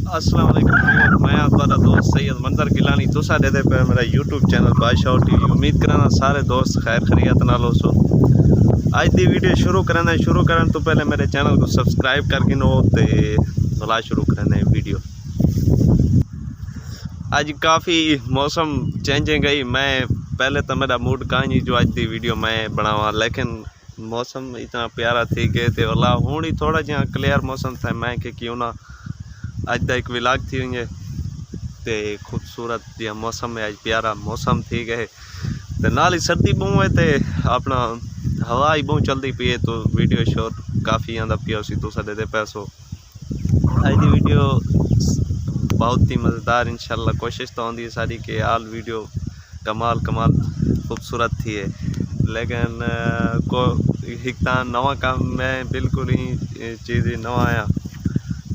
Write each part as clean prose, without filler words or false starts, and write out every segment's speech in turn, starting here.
अस्सलाम वालेकुम। मैं आपका दोस्त सैयद मंजर गिलानी तुसा देते पे मेरा यूट्यूब चैनल बादशाह टीवी। उम्मीद करना सारे दोस्त खैर खैरियत नाल हो सो। आज दी वीडियो शुरू करने तो पहले मेरे चैनल को सब्सक्राइब करके नो ते भला शुरू करने वीडियो। आज काफ़ी मौसम चेंजिंग गई। मैं पहले तो मेरा मूड कहीं जो आज दी वीडियो मैं बनावा, लेकिन मौसम इतना प्यारा थी गए थे वाला हूँ ही थोड़ा जहाँ क्लियर मौसम था। मैं कि क्यों ना अज का एक विलाग थी हुई ते खूबसूरत या मौसम है। आज प्यारा मौसम थी गए तो नाल ही सर्दी बहु है ते अपना हवा ही बहु चलती पी है, तो वीडियो शोर काफ़ी आंदा पिया उसी तो साढ़े पैसों। आज की वीडियो बहुत ही मज़ेदार इंशाल्लाह कोशिश तो आती है सारी कि आल वीडियो कमाल खूबसूरत थी है, लेकिन को एक नवा काम मैं बिल्कुल ही चीज़ नवा आया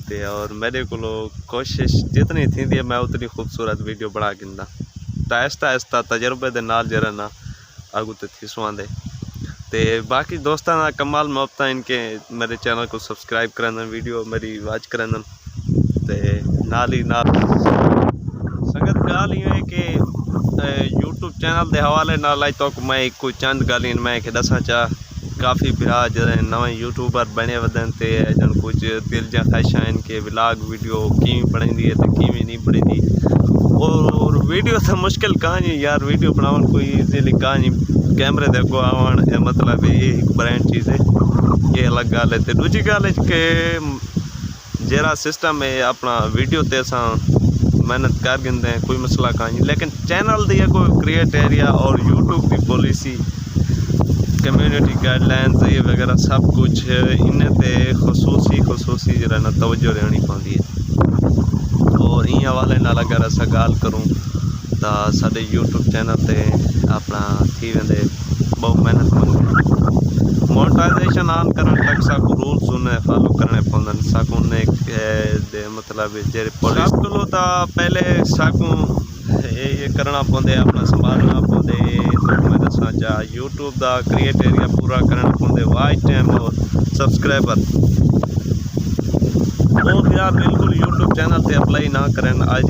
ते और मेरे को कोशिश जितनी थी मैं उतनी खूबसूरत वीडियो बना गिंदा तो आहिस्ता तजर्बे दे नाल जरा ना आगू तो थी सुआंदे ते बाकी दोस्तों ना कमाल मोहब्बत इनके मेरे चैनल को सब्सक्राइब करना, वीडियो मेरी वॉच करना ते नाल ही नाल संगत गाल ये है कि यूट्यूब चैनल के हवाले नाल तो मैं एक चंद गाली मैं कि दसा चाह काफ़ी बिरा जरा नवे यूट्यूबर बने वदन ते जन कुछ दिल जा ख्वाहिशां इनके व्लॉग वीडियो किवें बनेंदी है तो किवें नहीं बनेंदी। और वीडियो तो मुश्किल कहानी यार, वीडियो बनावन कोई इजीली कहानी कैमरे देखो आवन मतलब ये एक ब्रांड चीज़ है, ये अलग गाल है। तो दूजी गाल है कि जरा सिस्टम है अपना वीडियो ते असां मेहनत कर गिंदे हैं कोई मसला कहानी, लेकिन चैनल दी कोई क्रिएट एरिया और यूट्यूब की पॉलिसी कम्युनिटी गाइडलाइंस ये वगैरह सब कुछ इन्हें खसूसी जरा ना तवज्जो रहनी पौंदी है। और इन हवाले नाल अगर असा गाल करूँ तो साडे यूट्यूब चैनल ते अपना थी वेंदे बहुत मेहनत मंगे मोनेटाइजेशन ऑन करन तक साकू रूल्स उन्हें फॉलो करने पौंदन। साकू ने मतलब जे पुलिस को तो पहले साकू ये करना पौंदे अपना संभालना पौंदे मैं दसा चाह यूट्यूब का क्रिएट एरिया पूरा करना पौंदे वॉच टाइम और सब्सक्राइबर वो यार बिल्कुल यूट्यूब चैनल ते अप्लाई ना करें। आज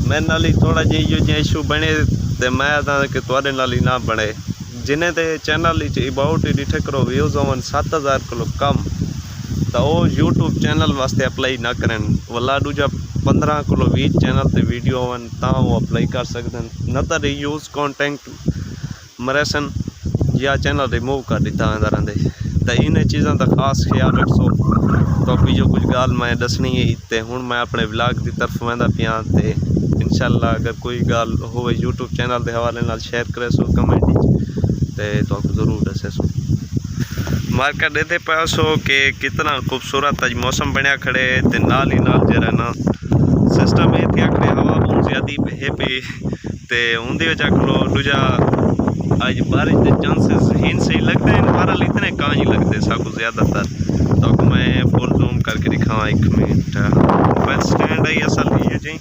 मेरे नाल ही थोड़ा जो इशू बने तो मैं आदा कि तुहाडे नाल ही ना बने जिन्हें ते चैनल अबाउट ही डिठे करो व्यूज़ होवन 7000 किलो कम तो वो यूट्यूब चैनल वास्ते अप्लाई ना करें। वाला दूजा 15 किलो 20 चैनल ते वीडियो होवन ता वो अप्लाई कर सकते न तो रीयूज़ कॉन्टेंट मरेसन या चैनल रिमूव कर दिता रहंदे। तो इन चीज़ों का खास ख्याल रखो। तो जो कुछ गाल मैं दसनी है तो हूँ मैं अपने व्लॉग की तरफ वह पिया तो इंशाल्लाह अगर कोई गाल हो यूट्यूब चैनल के हवाले नाल शेयर करे सो कमेंट तो ज़रूर दसे सो। मार्केट देते पाया सो कि कितना खूबसूरत अज मौसम बनया खड़े ते नाल ही नाल जरा ना सिस्टम ये थी खड़े हवा बहुत ज़्यादा है पे ते उनकी वजह को दूजा आज बारिश के चांसेस हिन सही लगते हैं बहरहाल इतने कहाँ ही लगते साकू ज़्यादातर। तो मैं फुल जूम करके दिखावा 1 मिनट बस स्टैंड है असल ये जी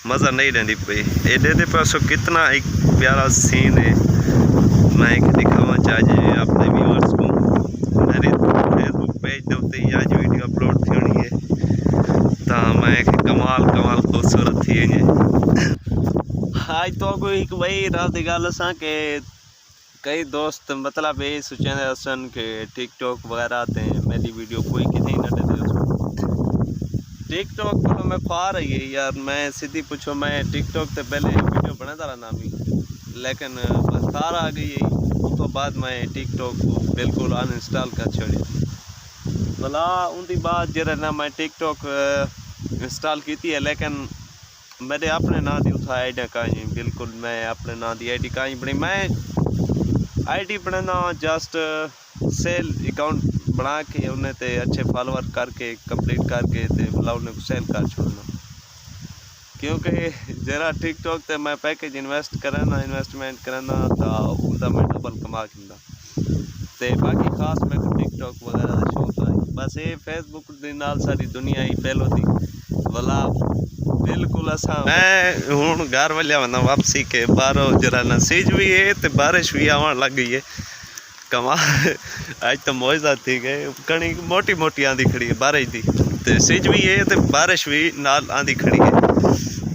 मज़ा नहीं रहती पई ये दे पासों कितना एक प्यारा सीन है। मैं एक दिखावा चाहिए अपने व्यूअर्स को मेरे फेसबुक पेज के उत्ते आज वीडियो अपलोड थी होनी है तो मैं कमाल खूबसूरत थी है। आज तो कोई एक वही रात की गल असा कि कई दोस्त मतलब ये सोचते असन कि टिकटॉक वगैरह आते हैं मेरी वीडियो कोई कितनी न देते टिकटॉक को मैं खा रही है यार। मैं सीधी पूछो मैं टिकटॉक से पहले वीडियो बनाता रहा ना भी, लेकिन बस तार आ गई है तो बाद मैं टिकटॉक को बिल्कुल अनइंस्टॉल कर छोड़ी। भला उनकी बाद जरा ना मैं टिकटॉक इंस्टॉल की है, लेकिन मेरे अपने ना दी उठा आई डी कहीं बिल्कुल मैं अपने ना दी आई डी कहीं बनी। मैं I D banana just sale account बना के उन्हें ते अच्छे फॉलोअर करके कंप्लीट करके ते उन्हें को सेल कर छोड़ना, क्योंकि जरा टिकटॉक ते मैं पैकेज इन्वेस्टमेंट करना तो उनका मैं डबल कमा किंदा ते बाकी खास मैं टिकटॉक वगैरह का शौक है। बस ये फेसबुक के नाल सारी दुनिया ही पहलो थी वाला बिल्कुल असा मैं हूँ घर वालिया वना वापसी के बाहरों जरा ना सीज भी है तो बारिश भी आवन लग गई है कमाल। आज तो मौजा थी गए कणी मोटी आंधी खड़ी है बारिश की तो सिज भी है तो बारिश भी नाल आंधी खड़ी है।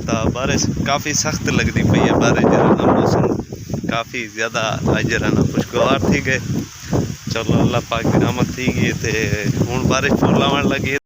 तो बारिश काफ़ी सख्त लगती पई है। बारिश जरा मौसम काफ़ी ज़्यादा अज जरा खुशगवार थी गए। चलो अल्लाह पाक की रहमत थी गई तो हूँ बारिश फुल आवन लगी।